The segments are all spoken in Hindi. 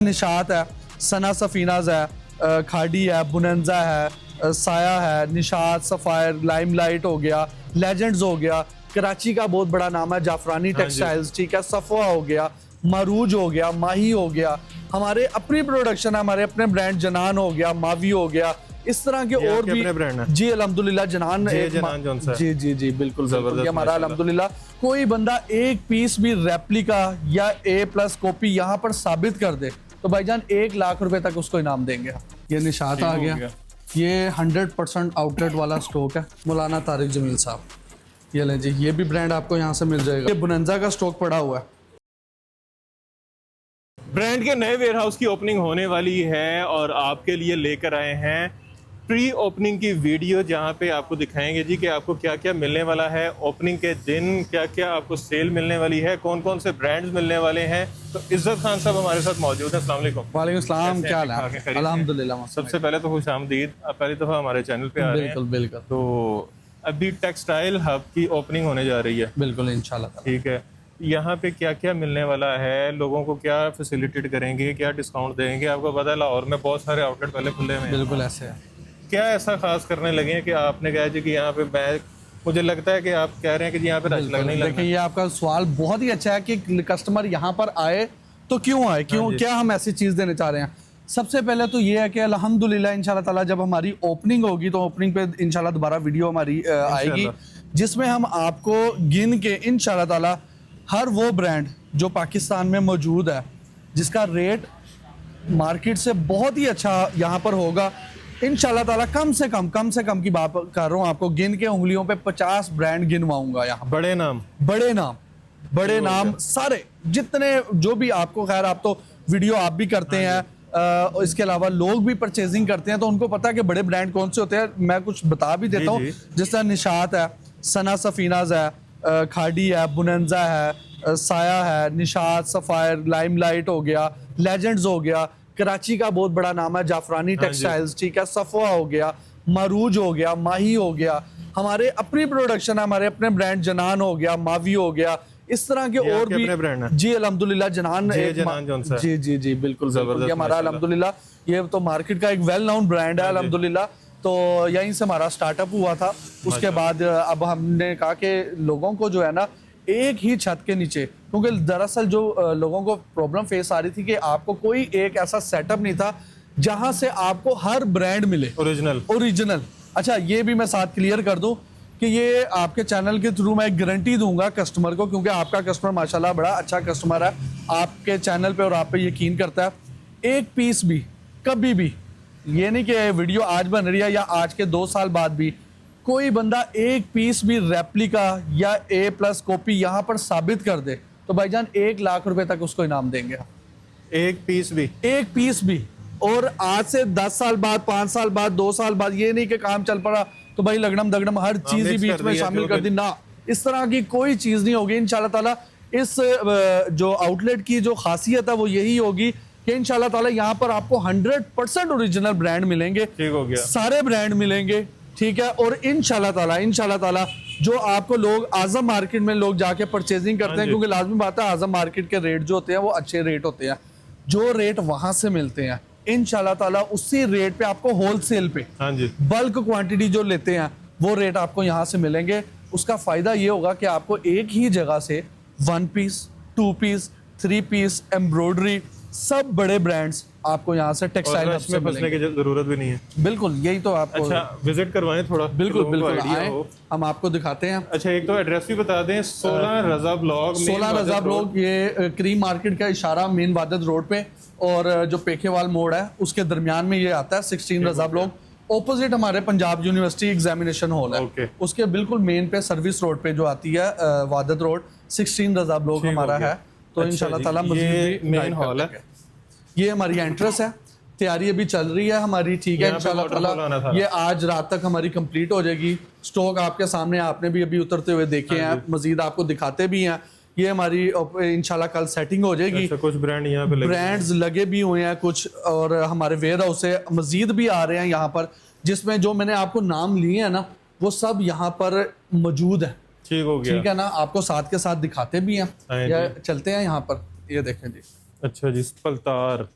निशात है, सना सफीनाज है, खाड़ी है, बुनंजा है, साया है, निशात, सफायर, लाइमलाइट हो गया, लेजेंड्स हो गया, कराची का बहुत बड़ा नाम है जाफरानी टेक्सटाइल्स, ठीक है, सफवा हो गया, मरूज हो गया, माही हो गया, हमारे अपनी प्रोडक्शन है, हमारे अपने ब्रांड जनान हो गया, मावी हो गया, इस तरह के और भी ब्रांड है जी अल्हम्दुलिल्लाह जनान जी जी जी बिल्कुल जबरदस्त हमारा अल्हम्दुलिल्लाह। कोई बंदा एक पीस भी रेप्लिका या A+ कॉपी यहाँ पर साबित कर दे तो भाईजान 1 लाख रुपए तक उसको इनाम देंगे। ये निशात आ गया, ये 100% आउटलेट वाला स्टॉक है, मौलाना तारिक जमील साहब, ये लें जी, ये भी ब्रांड आपको यहाँ से मिल जाएगा। ये बुनंजा का स्टॉक पड़ा हुआ है। ब्रांड के नए वेयरहाउस की ओपनिंग होने वाली है और आपके लिए लेकर आए हैं प्री ओपनिंग की वीडियो, जहां पे आपको दिखाएंगे जी कि आपको क्या क्या मिलने वाला है ओपनिंग के दिन, क्या क्या आपको सेल मिलने वाली है, कौन कौन से ब्रांड्स मिलने वाले हैं। तो इज्जत खान साहब हमारे साथ मौजूद हैं। अस्सलाम वालेकुम। वालेकुम सलाम, क्या हाल है? अल्हम्दुलिल्लाह। सबसे पहले तो खुश आमदीद, आप पहली दफ़ा हमारे चैनल पे आ रहे हैं। बिल्कुल बिल्कुल। तो अभी टेक्सटाइल हब की ओपनिंग होने जा रही है। बिल्कुल इंशाल्लाह। ठीक है, यहाँ पे क्या क्या मिलने वाला है, लोगों को क्या फैसिलिटेट करेंगे, क्या डिस्काउंट देंगे? आपको पता है लाहौर में बहुत सारे आउटलेट पहले खुले हुए हैं। बिल्कुल ऐसे है। क्या ऐसा खास करने लगे हैं कि आपने कहा जी कि यहाँ पे मैं, मुझे लगता है कि आप कह रहे हैं कि यहाँ पे रश लगने लगे। देखिए, ये आपका सवाल बहुत ही अच्छा है कि कस्टमर यहाँ पर आए तो क्यों आए, क्यों, क्या हम ऐसी चीज़ देने चाह रहे हैं। सबसे पहले तो ये है कि अल्हम्दुलिल्लाह इंशाल्लाह ताला जब हमारी ओपनिंग होगी तो ओपनिंग पे इंशाल्लाह दोबारा वीडियो हमारी आएगी, जिसमें हम आपको गिन के इंशाल्लाह ताला हर वो ब्रांड जो पाकिस्तान में मौजूद है जिसका रेट मार्केट से बहुत ही अच्छा यहाँ पर होगा इंशाल्लाह ताला, कम से कम की बात कर रहा हूँ, आपको गिन के उंगलियों पे 50 ब्रांड गिनवाऊंगा यहाँ। बड़े नाम सारे जितने जो भी आपको, खैर आप तो वीडियो आप भी करते हैं, इसके अलावा लोग भी परचेजिंग करते हैं तो उनको पता है कि बड़े ब्रांड कौन से होते हैं। मैं कुछ बता भी देता हूँ, जिस तरह निशात है, सना सफीनाज है, खाड़ी है, बुनंजा है, साया है, निशात, सफायर, लाइमलाइट हो गया, लेजेंड्स हो गया, कराची का बहुत बड़ा नाम है जाफरानी टेक्सटाइल्स, ठीक है, सफवा हो गया, मरूज हो गया, माही हो गया, हमारे अपनी प्रोडक्शन है, हमारे अपने ब्रांड जनान हो गया, मावी हो गया, इस तरह के और भी जी अल्हम्दुलिल्लाह जनान जी जी जी बिल्कुल जबरदस्त हमारा अल्हम्दुलिल्लाह। ये तो मार्केट का एक वेल नोन ब्रांड है अल्हम्दुलिल्लाह। तो यहीं से हमारा स्टार्टअप हुआ था। उसके बाद अब हमने कहा कि लोगों को जो है ना एक ही छत के नीचे, क्योंकि दरअसल जो लोगों को प्रॉब्लम फेस आ रही थी कि आपको कोई एक ऐसा सेटअप नहीं था जहां से आपको हर ब्रांड मिले ओरिजिनल। अच्छा, ये भी मैं साथ क्लियर कर दूं कि ये आपके चैनल के थ्रू मैं गारंटी दूंगा कस्टमर को, क्योंकि आपका कस्टमर माशाल्लाह बड़ा अच्छा कस्टमर है, आपके चैनल पे और आप पे यकीन करता है। एक पीस भी कभी भी, ये नहीं कि वीडियो आज बन रही है या आज के 2 साल बाद भी, कोई बंदा एक पीस भी रेप्लिका या A+ कॉपी यहाँ पर साबित कर दे तो भाईजान 1 लाख रुपए तक उसको इनाम देंगे। एक पीस भी। और आज से 10 साल बाद, 5 साल बाद, 2 साल बाद, ये नहीं कि काम चल पड़ा तो भाई लगड़म दगड़म हर चीज ही बीच में शामिल कर दी ना, इस तरह की कोई चीज नहीं होगी इंशाल्लाह ताला। इस जो आउटलेट की जो खासियत है वो यही होगी कि इंशाल्लाह ताला यहाँ पर आपको 100% ओरिजिनल ब्रांड मिलेंगे, ठीक हो गया, सारे ब्रांड मिलेंगे, ठीक है। और इंशाल्लाह ताला जो आपको लोग आजम मार्केट में लोग जाके परचेजिंग करते हैं, क्योंकि लाजमी बात है आजम मार्केट के रेट जो होते हैं वो अच्छे रेट होते हैं, जो रेट वहां से मिलते हैं इंशाल्लाह ताला उसी रेट पे आपको होलसेल पे बल्क क्वांटिटी जो लेते हैं वो रेट आपको यहाँ से मिलेंगे। उसका फायदा ये होगा कि आपको एक ही जगह से 1 पीस, 2 पीस, 3 पीस, एम्ब्रॉयडरी, सब बड़े ब्रांड्स आपको यहाँ से टेक्सटाइल में फंसने की जरूरत भी नहीं है। बिल्कुल, यही तो आपको। अच्छा, विजिट करवाएं थोड़ा। बिल्कुल आए, हम आपको दिखाते हैं। अच्छा, एक तो एड्रेस भी बता दें। 16 रजा ब्लॉग, ये क्रीम मार्केट का इशारा मेन वादद रोड पे और जो पेखेवाल मोड़ है उसके दरमियान में ये आता है। 16 रजा ब्लॉग, ऑपोजिट हमारे पंजाब यूनिवर्सिटी एग्जामिनेशन हॉल है, उसके बिल्कुल मेन पे सर्विस रोड पे जो आती है वादद रोड, 16 रजा ब्लॉग हमारा है। तो इंशाल्लाह ताला मज़ीद मेन हॉल है, ये हमारी एंट्रेंस है, तैयारी अभी चल रही है हमारी, ठीक है। इंशाल्लाह ताला ये आज रात तक हमारी कंप्लीट हो जाएगी। स्टॉक आपके सामने, आपने भी अभी उतरते हुए देखे हैं, मजीद आपको दिखाते भी हैं। ये हमारी इंशाल्लाह कल सेटिंग हो जाएगी। कुछ ब्रांड यहाँ पे ब्रांड्स लगे भी हुए हैं कुछ, और हमारे वेयर हाउस से मजीद भी आ रहे हैं यहाँ पर, जिसमें जो मैंने आपको नाम लिए हैं ना वो सब यहाँ पर मौजूद है। ठीक हो गया, ठीक है ना, आपको साथ के साथ दिखाते भी हैं या चलते हैं यहाँ पर, ये देखें जी। अच्छा जी, पलतार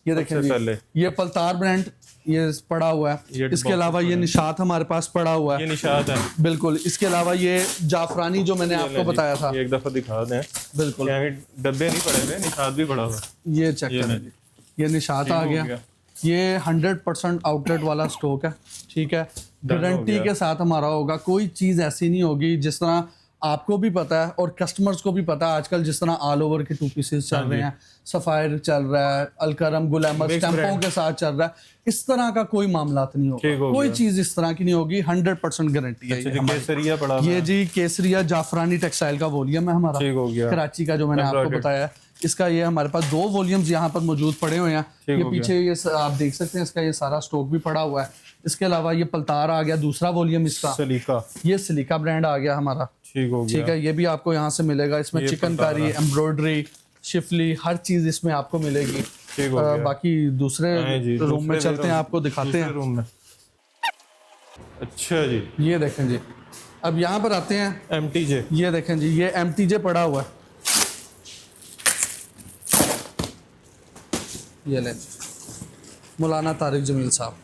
ये देखें सबसे जी, पहले। ये पलतार ब्रांड ये पड़ा हुआ है। ये इसके box अलावा ये निशात हमारे पास पड़ा हुआ ये है, निशात है। बिल्कुल। इसके अलावा ये जाफरानी जो मैंने आपको बताया था, ये एक दफा दिखा दें, बिल्कुल। यहाँ डब्बे नहीं पड़े हुए, निशात भी पड़ा हुआ। ये चेक करें जी, ये निशात आ हो गया। गया। ये 100% आउटलेट वाला स्टॉक है, ठीक है। हो गारंटी गया। के साथ हमारा होगा, कोई चीज़ ऐसी नहीं होगी। जिस तरह आपको भी पता है और कस्टमर्स को भी पता है, आजकल जिस तरह ऑल ओवर के 2 पीसेस चल रहे हैं, सफायर चल रहा है, अलकरम गुल अहमद Mixed स्टैंपों brand। के साथ चल रहा है, इस तरह का कोई मामला नहीं ठीक होगा। हो कोई गया। चीज़ इस तरह की नहीं होगी, 100% गारंटी है अच्छा ये जी, हमारी। केसरिया पड़ा हुआ ये है। जी केसरिया जाफरानी टेक्सटाइल का वॉल्यूम है हमारा, ठीक हो गया। कराची का, जो मैंने आपको Embroidered। बताया। इसका ये हमारे पास 2 वॉल्यूम्स यहाँ पर मौजूद पड़े हुए हैं। ठीक ये हो गया। पीछे ये आप देख सकते हैं, इसका ये सारा स्टॉक भी पड़ा हुआ है। इसके अलावा ये पलतार आ गया, दूसरा वॉल्यूम इसका। सलीका, ये सिलिका ब्रांड आ गया हमारा, ठीक हो गया। ठीक है। ये भी आपको यहाँ से मिलेगा। इसमें ये चिकनकारी, एम्ब्रॉयडरी, शिफली, हर चीज इसमें आपको मिलेगी। ठीक हो गया। बाकी दूसरे हाँ जी, रूम में दूसरे चलते हैं, आपको दिखाते दूसरे हैं। रूम में। अच्छा जी, ये देखें जी, अब यहाँ पर आते हैं। MTJ, ये देखें जी, ये MTJ पड़ा हुआ है। ये लें जी, मौलाना तारिक जमील साहब।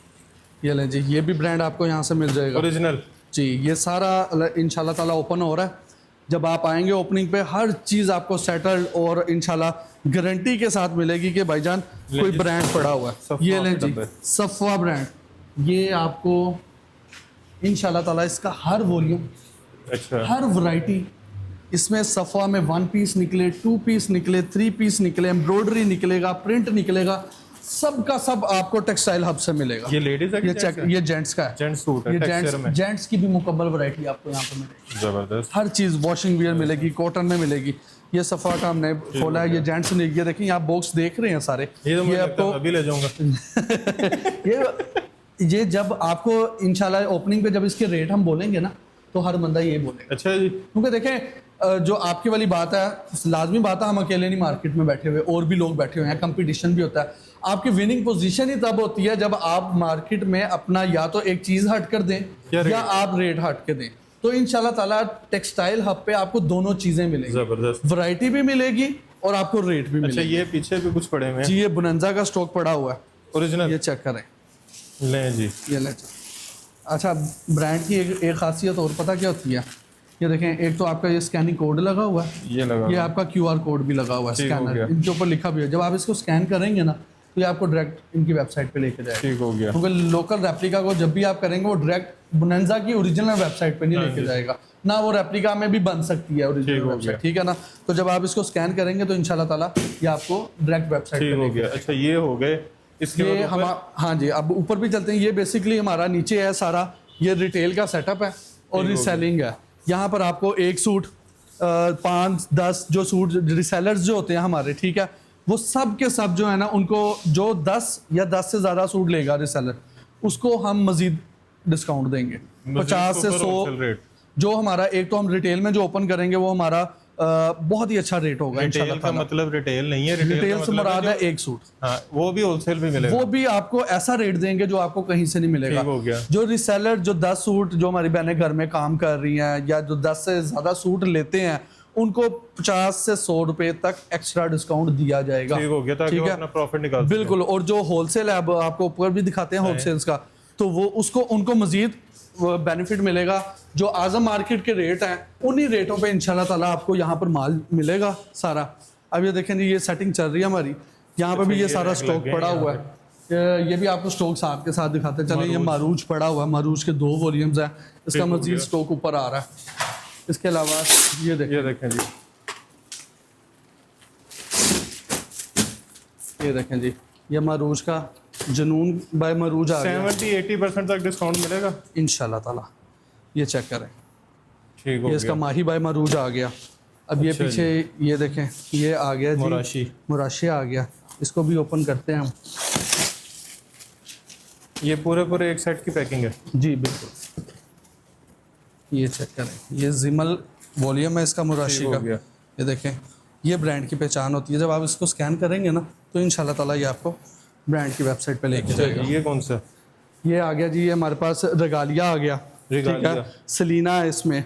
ये लें जी, ये भी ब्रांड आपको यहाँ से मिल जाएगा ओरिजिनल। जी। ये सारा इंशाल्लाह ताला ओपन हो रहा है। जब आप आएंगे ओपनिंग पे, हर चीज़ आपको सेटल्ड और इंशाल्लाह गारंटी के साथ मिलेगी कि भाईजान कोई ब्रांड पड़ा हुआ है। सफ़वा ये लें के जी, डब्बे। सफ़वा ब्रांड, ये आपको इंशाल्लाह ताला इसका हर वॉल्यूम, अच्छा, हर वैरायटी इसमें सफ़वा में 1 पीस निकले, 2 पीस निकले, 3 पीस निकले, एम्ब्रॉयडरी निकलेगा, प्रिंट निकलेगा, सब का सब आपको टेक्सटाइल हब से मिलेगा। ये लेडीज है, ये चेक, ये जेंट्स का है। जेंट्स सूट है, ये टेक्सचर में जेंट्स की भी मुकम्मल वैरायटी आपको यहाँ पर मिलेगी। जबरदस्त। हर चीज़ वॉशिंग वियर मिलेगी, कॉटन में मिलेगी। ये सफ़ा का हमने खोला है, ये जेंट्स ने, ये देखिए आप बॉक्स देख रहे हैं सारे। ये तो मुझे लगता आपको है अभी ले जाऊंगा। ये जब आपको इंशाल्लाह ओपनिंग पे जब इसके रेट हम बोलेंगे ना, तो हर बंदा ये बोलेगा। अच्छा जी, क्योंकि देखें, जो आपकी वाली बात है, लाजमी बात है, हम अकेले नहीं मार्केट में बैठे हुए, और भी लोग बैठे हुए हैं, कंपटीशन भी होता है। आपकी विनिंग पोजीशन ही तब होती है जब आप मार्केट में अपना या तो एक चीज़ हट कर दें या आप रेट हट के दें। तो इंशाल्लाह ताला टेक्सटाइल हब पे आपको दोनों चीज़ें मिलेंगी, जबरदस्त। वैरायटी भी मिलेगी और आपको रेट भी अच्छा, मिलेगी। ये पीछे भी कुछ पड़े हुए हैं जी, ये बुनंजा का स्टॉक पड़ा हुआ है, ओरिजिनल। ये चेक करें। लें जी, ये ले। अच्छा, ब्रांड की एक खासियत और पता क्या होती है? ये देखें, एक तो आपका ये स्कैनिंग कोड लगा हुआ है, ये लगा ये आपका QR कोड भी लगा हुआ है, ठीक हो स्कैनर, गया। इनके ऊपर लिखा भी है। जब आप इसको स्कैन करेंगे ना, तो ये आपको डायरेक्ट इनकी वेबसाइट पे लेके जाएगा। ठीक हो गया। क्योंकि लोकल रेप्लिका को जब भी आप करेंगे, वो डायरेक्ट बुनंजा की ओरिजिनल वेबसाइट पे नहीं लेके जाएगा ना, वो रेप्लिका में भी बन सकती है ओरिजिनल ठीक हो वेबसाइट, गया। ठीक है ना। तो जब आप इसको स्कैन करेंगे तो इंशाल्लाह ताला ये आपको डायरेक्ट वेबसाइट ठीक पे हो लेके गया। अच्छा, ये हो गए। इसके ये बाद हम, हाँ जी, अब ऊपर भी चलते हैं। ये बेसिकली हमारा नीचे है सारा, ये रिटेल का सेटअप है और रिसेलिंग है। यहाँ पर आपको एक सूट 5-10 जो सूट रिसेलर्स जो होते हैं हमारे, ठीक है, वो सब के सब जो है ना, उनको जो 10 या 10 से ज़्यादा सूट लेगा रिसेलर, उसको हम मजीद डिस्काउंट देंगे, 50 से 100 रेट। जो हमारा एक तो हम रिटेल में जो ओपन करेंगे वो हमारा बहुत ही अच्छा रेट होगा रिटेल इंशाल्लाह का ताला। मतलब रिटेल नहीं है, रिटेल का से मतलब मुराद है जो- एक सूट, हाँ, वो भी होलसेल भी मिलेगा। वो भी आपको ऐसा रेट देंगे जो आपको कहीं से नहीं मिलेगा। ठीक हो गया। जो रिसेलर जो 10 सूट, जो हमारी बहनें घर में काम कर रही हैं या जो 10 से ज़्यादा सूट लेते हैं, उनको 50 से 100 रुपए तक एक्स्ट्रा डिस्काउंट दिया जाएगा। ठीक हो गया, ताकि ठीक वो है? अपना प्रॉफिट निकाल सकें। बिल्कुल। और जो होलसेल है, अब आपको ऊपर भी दिखाते हैं होलसेल्स का, तो वो उसको उनको मजीद बेनिफिट मिलेगा। जो आजम मार्केट के रेट हैं, उन्हीं रेटों पे इंशाल्लाह ताला आपको यहाँ पर माल मिलेगा सारा। अब ये देखें जी, ये सेटिंग चल रही है हमारी, यहाँ पर भी ये सारा स्टॉक पड़ा हुआ है। ये भी आपको स्टॉक साथ के साथ दिखाते हैं। चलिए, ये मारूज पड़ा हुआ है, मारूज के 2 वॉल्यूम्स हैं, इसका मजीद स्टॉक ऊपर आ रहा है। इसके अलावा ये देखें, ये देखें जी, ये देखें जी, ये मारूज का जनून बाय मारूज आ गया 70-80% तक डिस्काउंट मिलेगा इंशाल्लाह ताला। ये चेक करें, ठीक हो ये इसका गया। माही बाय मारूज आ गया। अब ये अच्छा पीछे ये देखें, ये आ गया जी, मोराशी। मुराशी आ गया। इसको भी ओपन करते हैं हम। ये पूरे एक सेट की पैकिंग है जी बिल्कुल। ये चेक करें, ये जिमल वॉल्यूम है इसका मुराशी ठीक हो का। गया। ये देखें, ये ब्रांड की पहचान होती है। जब आप इसको स्कैन करेंगे ना, तो इंशाल्लाह ताला ये आपको ब्रांड की वेबसाइट पे लेके जाएगा। ये कौन सा? ये आ गया जी, ये हमारे पास रेगालिया आ गया, ठीक रेगालिया। है, सलीना है इसमें,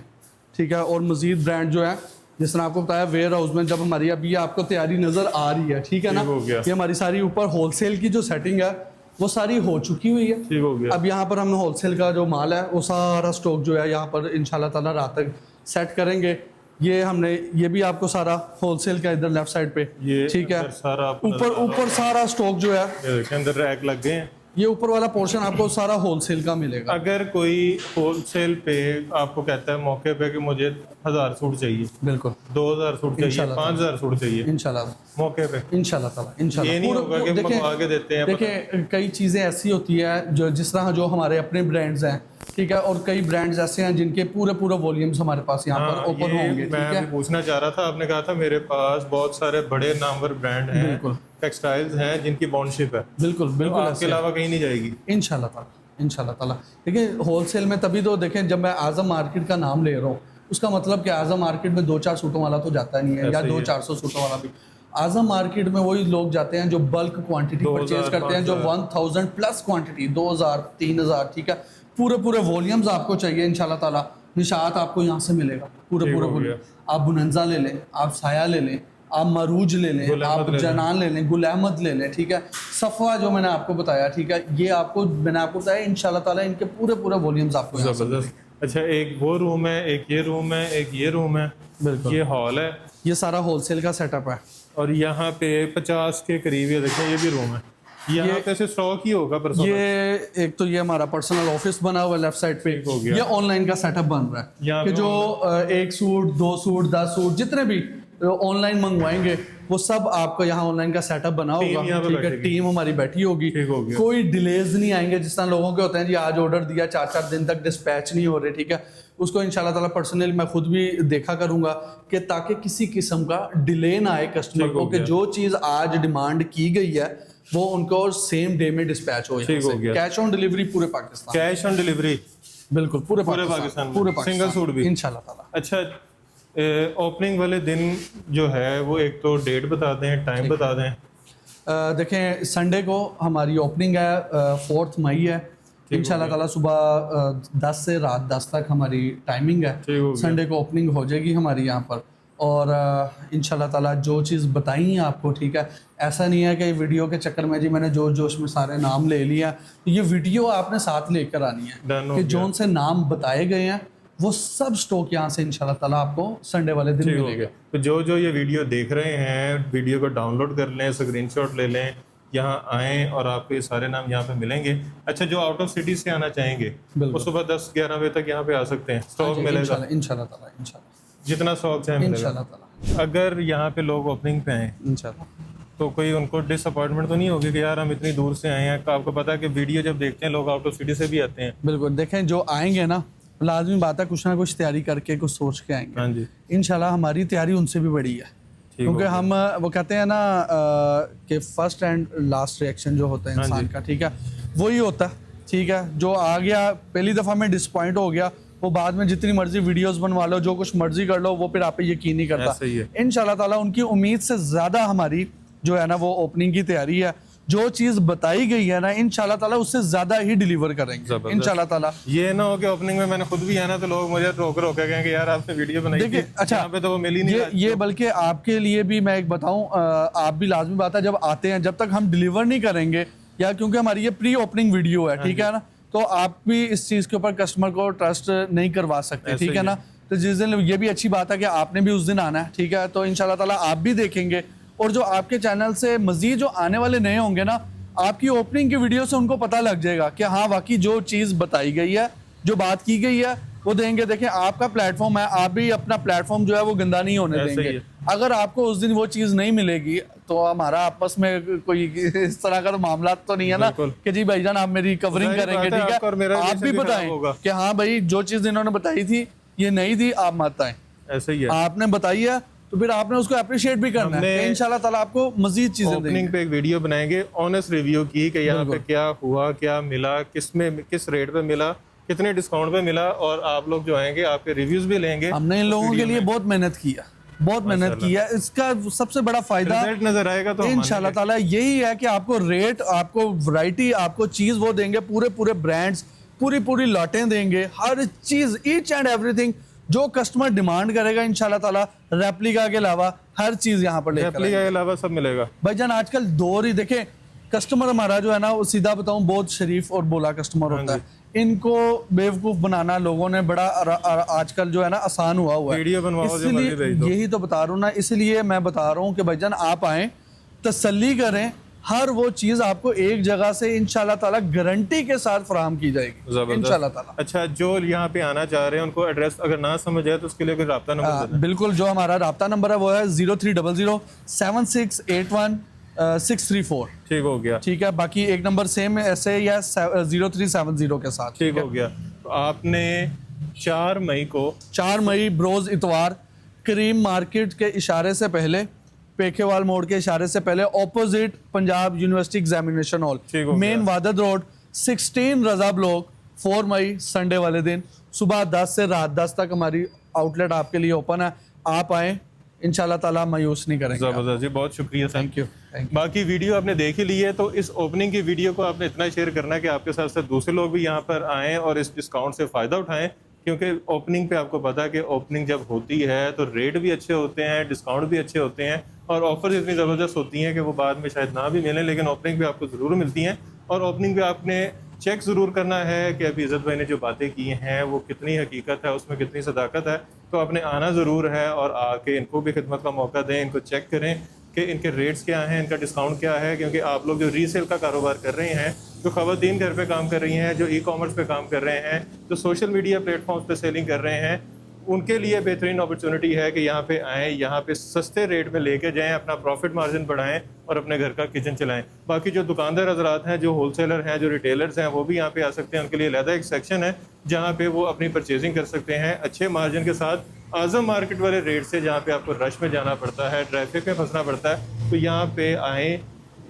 ठीक है। और मज़ीद ब्रांड जो है जिस तरह आपको बताया वेयर हाउस में जब हमारी अभी आपको तैयारी नजर आ रही है, ठीक है ना, ठीक हो गया। ये हमारी सारी ऊपर होलसेल की जो सेटिंग है वो सारी हो चुकी हुई है। ठीक हो गया। अब यहाँ पर हम होलसेल का जो माल है वो सारा स्टॉक जो है यहाँ पर इंशाल्लाह ताला रात तक सेट करेंगे। ये हमने ये भी आपको सारा होलसेल का इधर लेफ्ट साइड पे, ये ठीक है, अंदर सारा आपको ऊपर सारा स्टॉक जो है ये देखिए अंदर रैक लग गए हैं। ये ऊपर वाला पोर्शन आपको सारा होलसेल का मिलेगा। अगर कोई होलसेल पे आपको कहता है मौके पे कि मुझे 1000 सूट चाहिए, बिल्कुल 2000 सूट चाहिए, इंशाल्लाह 5000 सूट चाहिए इंशाल्लाह मौके पे, इंशाल्लाह ताला इंशाल्लाह। ये नहीं होगा कि मंगवा के देते हैं। देखिए कई चीज़ें ऐसी होती है जो जिस तरह जो हमारे अपने ब्रांड्स हैं, ठीक है, और कई ब्रांड्स ऐसे हैं जिनके पूरे वॉल्यूम्स हमारे पास यहाँ पर हाँ, ओपन ये होंगे, मैं ठीक है। अभी पूछना चाह रहा था, आपने कहा था मेरे पास बहुत सारे बड़े नामवर ब्रांड हैं, बिल्कुल। टेक्सटाइल्स हैं जिनकी बॉन्डशिप है, बिल्कुल तो बिल्कुल आपके ऐसे अलावा कहीं नहीं जाएगी। इंशाल्लाह ताला। देखिए होलसेल में तभी तो देखें, जब मैं आजम मार्केट का नाम ले रहा हूँ उसका मतलब कि आजम मार्केट में 2-4 सूटों वाला तो जाता नहीं है, या ऐसे ही है। 200-400 सूटों वाला भी। आजम मार्केट में वही लोग जाते हैं जो बल्क क्वांटिटी 2000, परचेज करते हैं, जो 1000 प्लस क्वांटिटी, 2000 3000, ठीक है, पूरे वॉल्यूम्स आपको चाहिए इंशाल्लाह ताला। निशात आपको यहाँ से मिलेगा पूरे ठीक हो वॉल्यूम। गया। आप बुनंजा ले लें, आप साया ले लें, आप मरूज ले लें, गुल अहमद आप ले लें। जनान ले लें, गुल अहमद ले लें, ठीक है, सफ़वा जो मैंने आपको बताया, ठीक है, ये आपको मैंने आपको बताया इंशाल्लाह ताला इनके पूरे वॉल्यूम्स आपको यहाँ से जबरदस्त। अच्छा, एक वो रूम है, एक ये रूम है, एक ये रूम है, बिल्कुल। ये हॉल है, ये सारा होलसेल का सेटअप है। और यहाँ पे 50 के करीब ये देखें ये भी रूम है। यहाँ पे से स्टॉक ही होगा पर्सनल। ये एक तो ये हमारा पर्सनल ऑफिस बना हुआ है लेफ्ट साइड पे, हो गया। ये ऑनलाइन का सेटअप बन रहा है यहाँ कि पे जो 1 सूट 2 सूट 10 सूट जितने भी ऑनलाइन मंगवाएंगे वो सब आपको यहाँ ऑनलाइन का सेटअप बना टीम होगा, यहाँ पे ठीक है, बैठेगी। टीम हमारी बैठी होगी, ठीक हो गया। कोई डिलेज नहीं आएंगे जिस तरह लोगों के होते हैं जी आज ऑर्डर दिया 4-4 दिन तक डिस्पैच नहीं हो रहे, ठीक है, उसको इंशाल्लाह ताला पर्सनली मैं खुद भी देखा करूंगा कि ताकि किसी किस्म का डिले ना आए कस्टमर ठीक हो को, कि गया। जो चीज़ आज डिमांड की गई है वो उनको सेम डे में डिस्पैच हो। ठीक हो गया। कैश ऑन डिलीवरी पूरे पाकिस्तान, कैश ऑन डिलीवरी बिल्कुल पूरे पाकिस्तान पाकिस्तान, में। पूरे सिंगल सूट भी? इंशाल्लाह ताला। अच्छा, ओपनिंग वाले दिन जो है वो एक तो डेट बता दें, टाइम बता दें। देखें संडे को हमारी ओपनिंग है, 4 मई है इंशाल्लाह ताला, सुबह 10 से रात 10 तक हमारी टाइमिंग है। ठीक हो गया। संडे को ओपनिंग हो जाएगी हमारी यहाँ पर, और इंशाल्लाह ताला जो चीज़ बताई है आपको, ठीक है, ऐसा नहीं है कि वीडियो के चक्कर में जी मैंने जोश में सारे नाम ले लिया, तो ये वीडियो आपने साथ लेकर आनी है Done हो कि गया। जो उनसे नाम बताए गए हैं वो सब स्टॉक यहाँ से इंशाल्लाह ताला आपको संडे वाले दिन ठीक हो मिलेगा। गया। तो जो ये वीडियो देख रहे हैं, वीडियो को डाउनलोड कर लें, स्क्रीनशॉट ले लें, यहाँ आएँ और आपको ये सारे नाम यहाँ पे मिलेंगे। अच्छा, जो आउट ऑफ सिटी से आना चाहेंगे वो बिल्कुल। सुबह 10-11 बजे तक यहाँ पे आ सकते हैं, स्टॉक मिलेगा, इंशाल्लाह ताला जितना स्टॉक चाहे मिलेगा। इंशाल्लाह ताला अगर यहाँ पे लोग ओपनिंग पे आए इंशाल्लाह। तो कोई उनको डिसअपॉइंटमेंट तो नहीं होगी कि यार हम इतनी दूर से आए हैं? आपको पता है कि वीडियो जब देखते हैं लोग आउट ऑफ सिटी से भी आते हैं। बिल्कुल, देखें जो आएंगे ना लाजमी बात है कुछ ना कुछ तैयारी करके कुछ सोच के आएंगे। हाँ जी, इंशाल्लाह हमारी तैयारी उनसे भी बड़ी है, क्योंकि हम वो कहते हैं ना कि फर्स्ट एंड लास्ट रिएक्शन जो होता है हाँ इंसान जी। का, ठीक है, वही होता है, ठीक है, जो आ गया पहली दफ़ा में डिसपॉइंट हो गया वो बाद में जितनी मर्जी वीडियोस बनवा लो, जो कुछ मर्जी कर लो, वो फिर आप पे यकीन नहीं करता। ऐसा ही है। इंशाल्लाह ताला उनकी उम्मीद से ज़्यादा हमारी जो है ना वो ओपनिंग की तैयारी है, जो चीज़ बताई गई है ना इंशाल्लाह ताला उससे ज़्यादा ही डिलीवर करेंगे जबरदस्त। इंशाल्लाह ताला। ये ना हो कि ओपनिंग में मैंने खुद भी आना तो लोग मुझे रोक कहेंगे यार आपने वीडियो बनाई थी, देखिए अच्छा यहाँ पे तो वो मिल ही नहीं रहा। ये बल्कि आपके लिए भी मैं एक बताऊं, आप भी लाजमी बात है जब आते हैं जब तक हम डिलीवर नहीं करेंगे, या क्योंकि हमारी ये प्री ओपनिंग वीडियो है, ठीक है ना, तो आप भी इस चीज़ के ऊपर कस्टमर को ट्रस्ट नहीं करवा सकते, ऐसे ठीक ही है ना, तो जिस दिन ये भी अच्छी बात है कि आपने भी उस दिन आना है, ठीक है, तो इंशाल्लाह ताला आप भी देखेंगे, और जो आपके चैनल से मजीद जो आने वाले नए होंगे ना, आपकी ओपनिंग की वीडियो से उनको पता लग जाएगा कि हाँ वाकई जो चीज़ बताई गई है, जो बात की गई है वो देंगे। देखें आपका प्लेटफॉर्म है, आप भी अपना प्लेटफॉर्म जो है वो गंदा नहीं होने ऐसे ही देंगे। है। अगर आपको उस दिन वो चीज़ नहीं मिलेगी तो हमारा आपस में कोई इस तरह का तो मामला तो नहीं है ना बिल्कुल। कि जी भाईजान आप मेरी कवरिंग जाहिर करेंगे, बात है, ठीक आपका और मेरा है, आप भी रिलेशन भी बताएं खराब होगा। कि हाँ भाई जो चीज़ इन्होंने बताई थी ये नहीं थी, आप मत आए, ऐसे ही है। आपने बताई है तो फिर आपने उसको अप्रिशिएट भी करना है, हमने कि इंशाल्लाह ताला आपको मजीद चीज़ें देंगे। ओपनिंग पे एक वीडियो बनाएंगे, ऑनेस्ट रिव्यू की कि यहाँ पे क्या हुआ, क्या मिला, किस रेट पे मिला, कितने डिस्काउंट पे मिला, और आप लोग जो आएंगे आपके रिव्यूज भी लेंगे। हमने इन लोगों के लिए बहुत मेहनत की है, बहुत मेहनत की है। इसका सबसे बड़ा फायदा रिजल्ट नजर आएगा तो हम इंशाल्लाह ताला यही है कि आपको रेट, आपको वैरायटी, आपको चीज़ वो देंगे, पूरे ब्रांड्स, पूरी लॉटें देंगे, हर चीज़ ईच एंड एवरीथिंग जो कस्टमर डिमांड करेगा इंशाल्लाह ताला रेप्लिका के अलावा हर चीज यहाँ पर लेकर रेप्लिका के अलावा सब मिलेगा। भाईजान आजकल दौर ही देखे, कस्टमर हमारा जो है ना वो सीधा बताऊं बहुत शरीफ और बोला कस्टमर होता है, इनको बेवकूफ बनाना लोगों ने बड़ा आजकल जो है ना आसान हुआ है। वीडियो बनवाओ जो मर्जी भेज इसलिए दो। यही तो बता रहा हूँ ना, इसलिए मैं बता रहा हूँ कि भाईजान आप आए, तसल्ली करें, हर वो चीज आपको एक जगह से इंशाल्लाह ताला गारंटी के साथ फराहम की जाएगी जबरदस्त। इंशाल्लाह ताला। अच्छा, जो यहाँ पे आना चाह रहे हैं उनको एड्रेस अगर ना समझ आए तो उसके लिए कोई राब्ता नंबर देना। बिल्कुल, जो हमारा राब्ता नंबर है वो है 03007681 ठीक हो गया। ठीक है, बाकी एक नंबर सेम ऐसे या 0370 के साथ। ठीक हो गया। तो आपने 4 मई को 4 मई बरोज इतवार करीम मार्केट के इशारे से पहले, पेखेवाल मोड़ के इशारे से पहले, opposite Punjab university examination hall, ठीक हो मेन वादद रोड, 16 रजा ब्लॉक, 4 मई संडे वाले दिन सुबह 10 से रात 10 तक हमारी आउटलेट आपके लिए ओपन है। आप आए, इंशाल्लाह ताला मायूस नहीं करेंगे। जबरदस्त जी, बहुत शुक्रिया। Thank you. बाकी वीडियो आपने देख ही ली है, तो इस ओपनिंग की वीडियो को आपने इतना शेयर करना है कि आपके साथ साथ दूसरे लोग भी यहाँ पर आएँ और इस डिस्काउंट से फ़ायदा उठाएं, क्योंकि ओपनिंग पे आपको पता है कि ओपनिंग जब होती है तो रेट भी अच्छे होते हैं, डिस्काउंट भी अच्छे होते हैं और ऑफर्स इतनी ज़बरदस्त होती हैं कि वो बाद में शायद ना भी मिलें, लेकिन ओपनिंग पे आपको ज़रूर मिलती हैं। और ओपनिंग पे आपने चेक ज़रूर करना है कि अभी इज़्ज़त भाई ने जो बातें की हैं वो कितनी हकीकत है, उसमें कितनी सदाकत है। तो आपने आना ज़रूर है और आके इनको भी खिदमत का मौका दें, इनको चेक करें कि इनके रेट्स क्या हैं, इनका डिस्काउंट क्या है, क्योंकि आप लोग जो रीसेल का कारोबार कर रहे हैं, जो ख़वातीन घर पे काम कर रही हैं, जो ई-कॉमर्स पे काम कर रहे हैं, जो सोशल मीडिया प्लेटफॉर्म्स पे सेलिंग कर रहे हैं, उनके लिए बेहतरीन अपॉर्चुनिटी है कि यहाँ पे आएँ, यहाँ पे सस्ते रेट में लेके जाएँ, अपना प्रॉफिट मार्जिन बढ़ाएं और अपने घर का किचन चलाएं। बाकी जो दुकानदार हजरात हैं, जो होलसेलर हैं, जो रिटेलर्स हैं, वो भी यहाँ पे आ सकते हैं। उनके लिए अलग एक सेक्शन है जहाँ पे वो अपनी परचेजिंग कर सकते हैं अच्छे मार्जिन के साथ, आज़म मार्केट वाले रेट से, जहाँ पे आपको रश में जाना पड़ता है, ट्रैफिक में फंसना पड़ता है। तो यहाँ पे आएँ,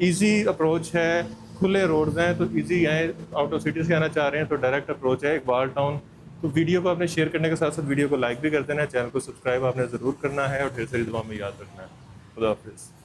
ईजी अप्रोच है, खुले रोड्स हैं, तो ईजी आएँ। आउट ऑफ सिटी से आना चाह रहे हैं तो डायरेक्ट अप्रोच है इकबाल टाउन। तो वीडियो को आपने शेयर करने के साथ साथ वीडियो को लाइक भी कर देना है, चैनल को सब्सक्राइब आपने ज़रूर करना है और ढेर सारी दुआ में याद रखना है। खुदा हाफिज़।